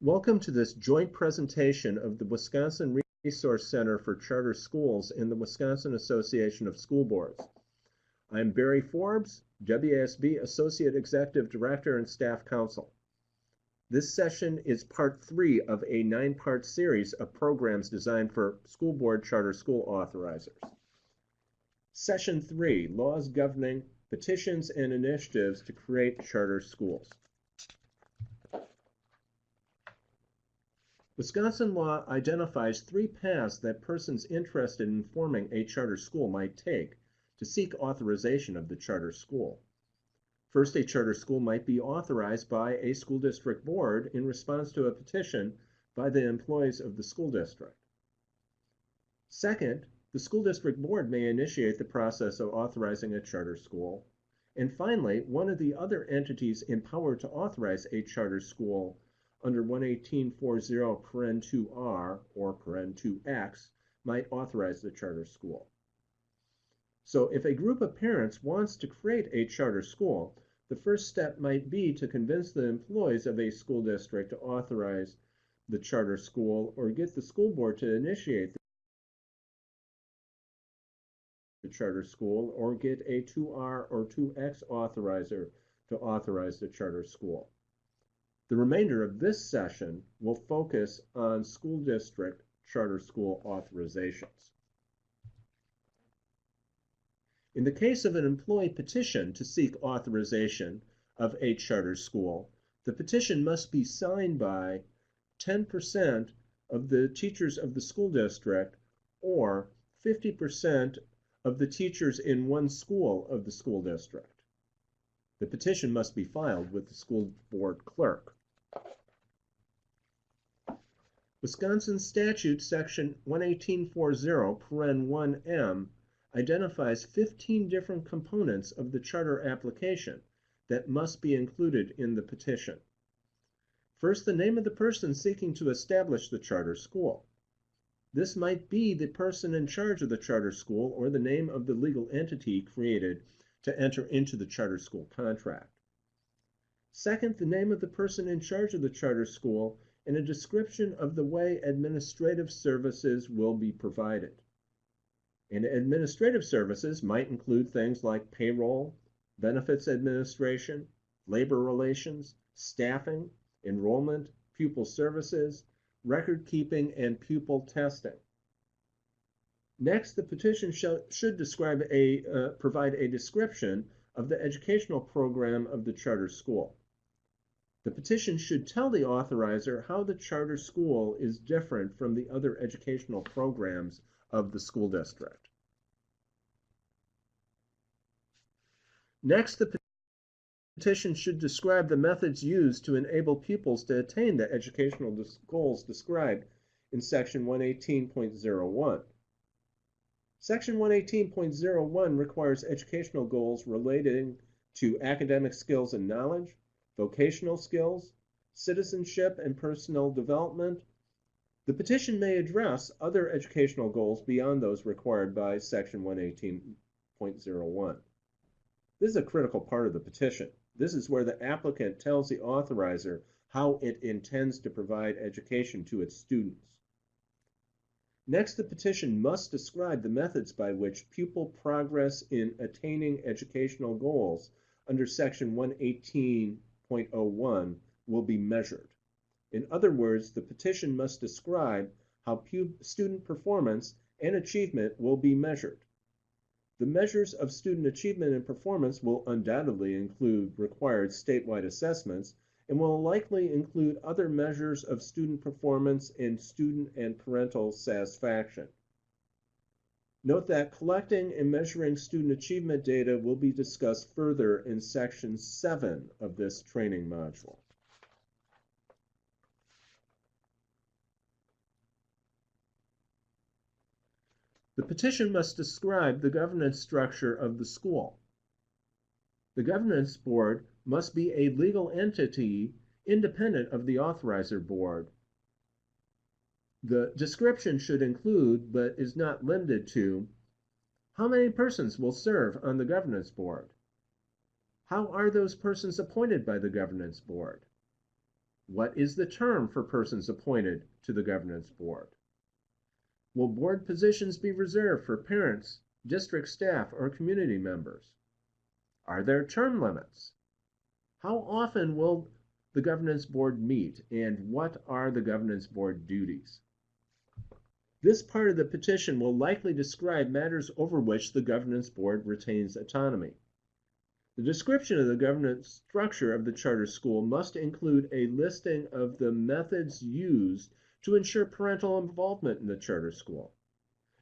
Welcome to this joint presentation of the Wisconsin Resource Center for Charter Schools and the Wisconsin Association of School Boards. I'm Barry Forbes, WASB Associate Executive Director and Staff Counsel. This session is part 3 of a 9-part series of programs designed for school board charter school authorizers. Session 3, Laws Governing Petitions and Initiatives to Create Charter Schools. Wisconsin law identifies 3 paths that persons interested in forming a charter school might take to seek authorization of the charter school. First, a charter school might be authorized by a school district board in response to a petition by the employees of the school district. Second, the school district board may initiate the process of authorizing a charter school. And finally, one of the other entities empowered to authorize a charter school under 118.40(2)R or (2)X might authorize the charter school. So if a group of parents wants to create a charter school, the first step might be to convince the employees of a school district to authorize the charter school or get the school board to initiate the charter school or get a 2R or 2X authorizer to authorize the charter school. The remainder of this session will focus on school district charter school authorizations. In the case of an employee petition to seek authorization of a charter school, the petition must be signed by 10% of the teachers of the school district or 50% of the teachers in one school of the school district. The petition must be filed with the school board clerk. Wisconsin Statute Section 118.40(1)M identifies 15 different components of the charter application that must be included in the petition. First, the name of the person seeking to establish the charter school. This might be the person in charge of the charter school or the name of the legal entity created to enter into the charter school contract. Second, the name of the person in charge of the charter school and a description of the way administrative services will be provided. And administrative services might include things like payroll, benefits administration, labor relations, staffing, enrollment, pupil services, record keeping, and pupil testing. Next, the petition should provide a description of the educational program of the charter school. The petition should tell the authorizer how the charter school is different from the other educational programs of the school district. Next, the petition should describe the methods used to enable pupils to attain the educational goals described in Section 118.01. Section 118.01 requires educational goals relating to academic skills and knowledge, vocational skills, citizenship, and personal development. The petition may address other educational goals beyond those required by Section 118.01. This is a critical part of the petition. This is where the applicant tells the authorizer how it intends to provide education to its students. Next, the petition must describe the methods by which pupil progress in attaining educational goals under Section 118.01 will be measured. In other words, the petition must describe how student performance and achievement will be measured. The measures of student achievement and performance will undoubtedly include required statewide assessments and will likely include other measures of student performance and student and parental satisfaction. Note that collecting and measuring student achievement data will be discussed further in Section 7 of this training module. The petition must describe the governance structure of the school. The governance board must be a legal entity independent of the authorizer board. The description should include, but is not limited to, how many persons will serve on the governance board? How are those persons appointed by the governance board? What is the term for persons appointed to the governance board? Will board positions be reserved for parents, district staff, or community members? Are there term limits? How often will the governance board meet, and what are the governance board duties? This part of the petition will likely describe matters over which the governance board retains autonomy. The description of the governance structure of the charter school must include a listing of the methods used to ensure parental involvement in the charter school.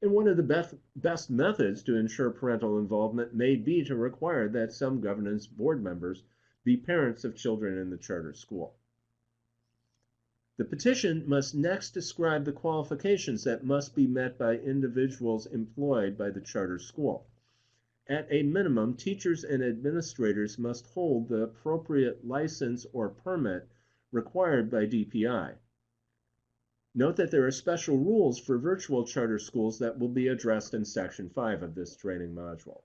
And one of the best methods to ensure parental involvement may be to require that some governance board members be parents of children in the charter school. The petition must next describe the qualifications that must be met by individuals employed by the charter school. At a minimum, teachers and administrators must hold the appropriate license or permit required by DPI. Note that there are special rules for virtual charter schools that will be addressed in Section 5 of this training module.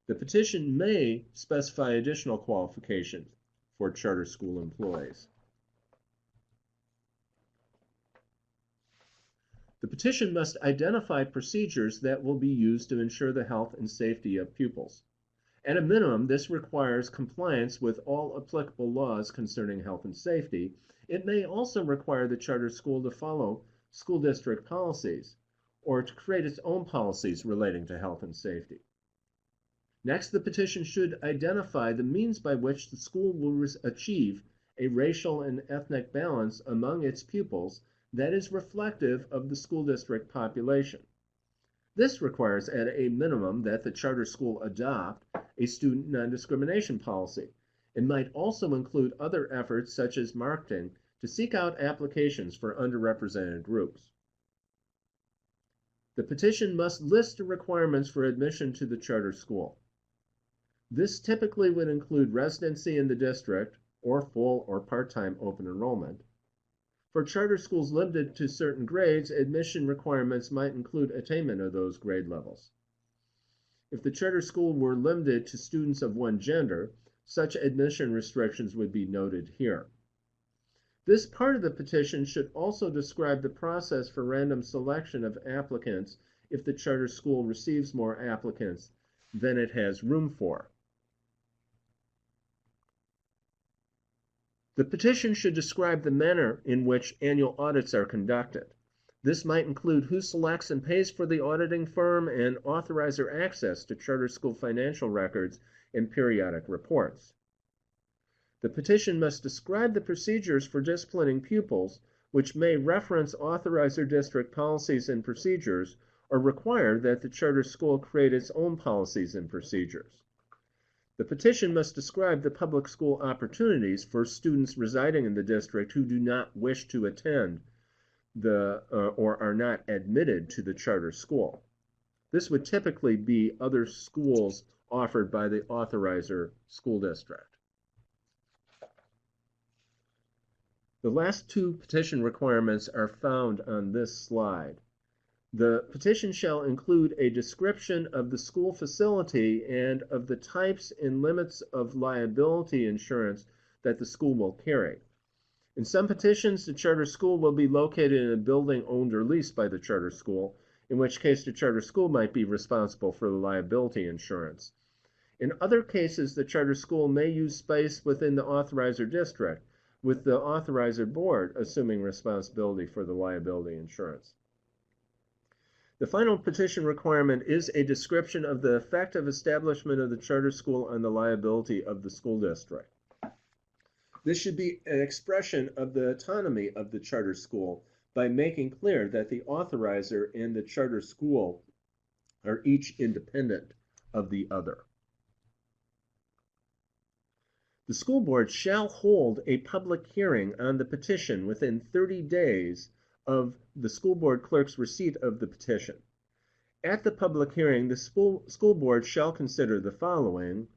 The petition may specify additional qualifications for charter school employees. The petition must identify procedures that will be used to ensure the health and safety of pupils. At a minimum, this requires compliance with all applicable laws concerning health and safety. It may also require the charter school to follow school district policies or to create its own policies relating to health and safety. Next, the petition should identify the means by which the school will achieve a racial and ethnic balance among its pupils that is reflective of the school district population. This requires at a minimum that the charter school adopt a student non-discrimination policy and might also include other efforts such as marketing to seek out applications for underrepresented groups. The petition must list the requirements for admission to the charter school. This typically would include residency in the district or full or part-time open enrollment. For charter schools limited to certain grades, admission requirements might include attainment of those grade levels. If the charter school were limited to students of one gender, such admission restrictions would be noted here. This part of the petition should also describe the process for random selection of applicants if the charter school receives more applicants than it has room for. The petition should describe the manner in which annual audits are conducted. This might include who selects and pays for the auditing firm and authorizer access to charter school financial records and periodic reports. The petition must describe the procedures for disciplining pupils, which may reference authorizer district policies and procedures or require that the charter school create its own policies and procedures. The petition must describe the public school opportunities for students residing in the district who do not wish to attend or are not admitted to the charter school. This would typically be other schools offered by the authorizer school district. The last two petition requirements are found on this slide. The petition shall include a description of the school facility and of the types and limits of liability insurance that the school will carry. In some petitions, the charter school will be located in a building owned or leased by the charter school, in which case the charter school might be responsible for the liability insurance. In other cases, the charter school may use space within the authorizer district, with the authorizer board assuming responsibility for the liability insurance. The final petition requirement is a description of the effect of establishment of the charter school on the liability of the school district. This should be an expression of the autonomy of the charter school by making clear that the authorizer and the charter school are each independent of the other. The school board shall hold a public hearing on the petition within 30 days of the school board clerk's receipt of the petition. At the public hearing, the school board shall consider the following: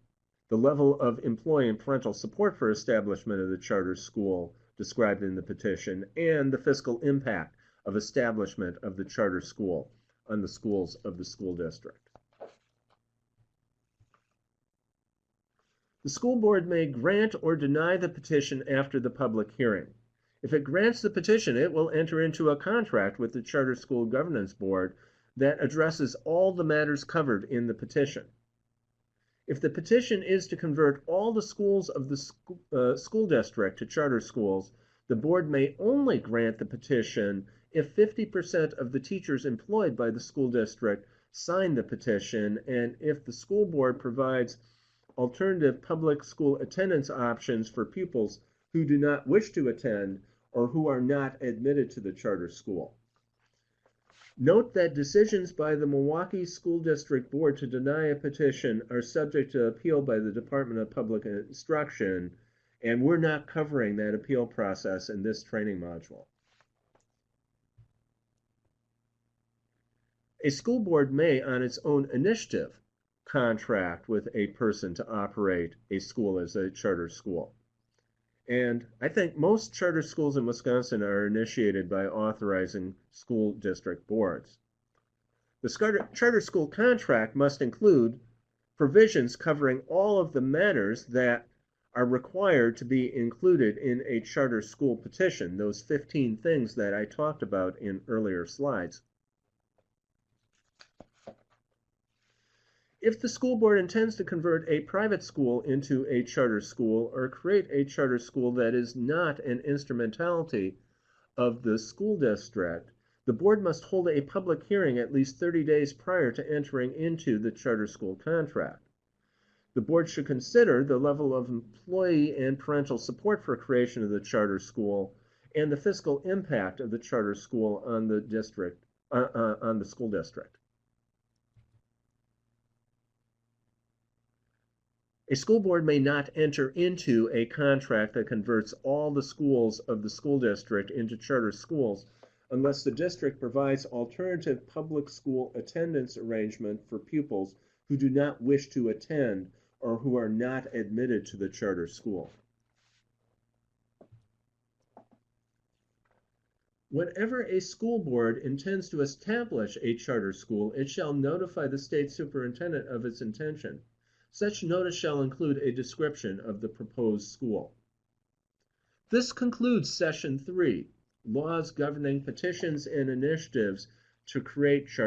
the level of employee and parental support for establishment of the charter school described in the petition, and the fiscal impact of establishment of the charter school on the schools of the school district. The school board may grant or deny the petition after the public hearing. If it grants the petition, it will enter into a contract with the Charter School Governance Board that addresses all the matters covered in the petition. If the petition is to convert all the schools of the school district to charter schools, the board may only grant the petition if 50% of the teachers employed by the school district sign the petition and if the school board provides alternative public school attendance options for pupils who do not wish to attend or who are not admitted to the charter school. Note that decisions by the Milwaukee School District Board to deny a petition are subject to appeal by the Department of Public Instruction, and we're not covering that appeal process in this training module. A school board may, on its own initiative, contract with a person to operate a school as a charter school. And I think most charter schools in Wisconsin are initiated by authorizing school district boards. The charter school contract must include provisions covering all of the matters that are required to be included in a charter school petition, those 15 things that I talked about in earlier slides. If the school board intends to convert a private school into a charter school or create a charter school that is not an instrumentality of the school district, the board must hold a public hearing at least 30 days prior to entering into the charter school contract. The board should consider the level of employee and parental support for creation of the charter school and the fiscal impact of the charter school on the school district. A school board may not enter into a contract that converts all the schools of the school district into charter schools unless the district provides alternative public school attendance arrangement for pupils who do not wish to attend or who are not admitted to the charter school. Whenever a school board intends to establish a charter school, it shall notify the state superintendent of its intention. Such notice shall include a description of the proposed school. This concludes Session 3, Laws Governing Petitions and Initiatives to Create Charter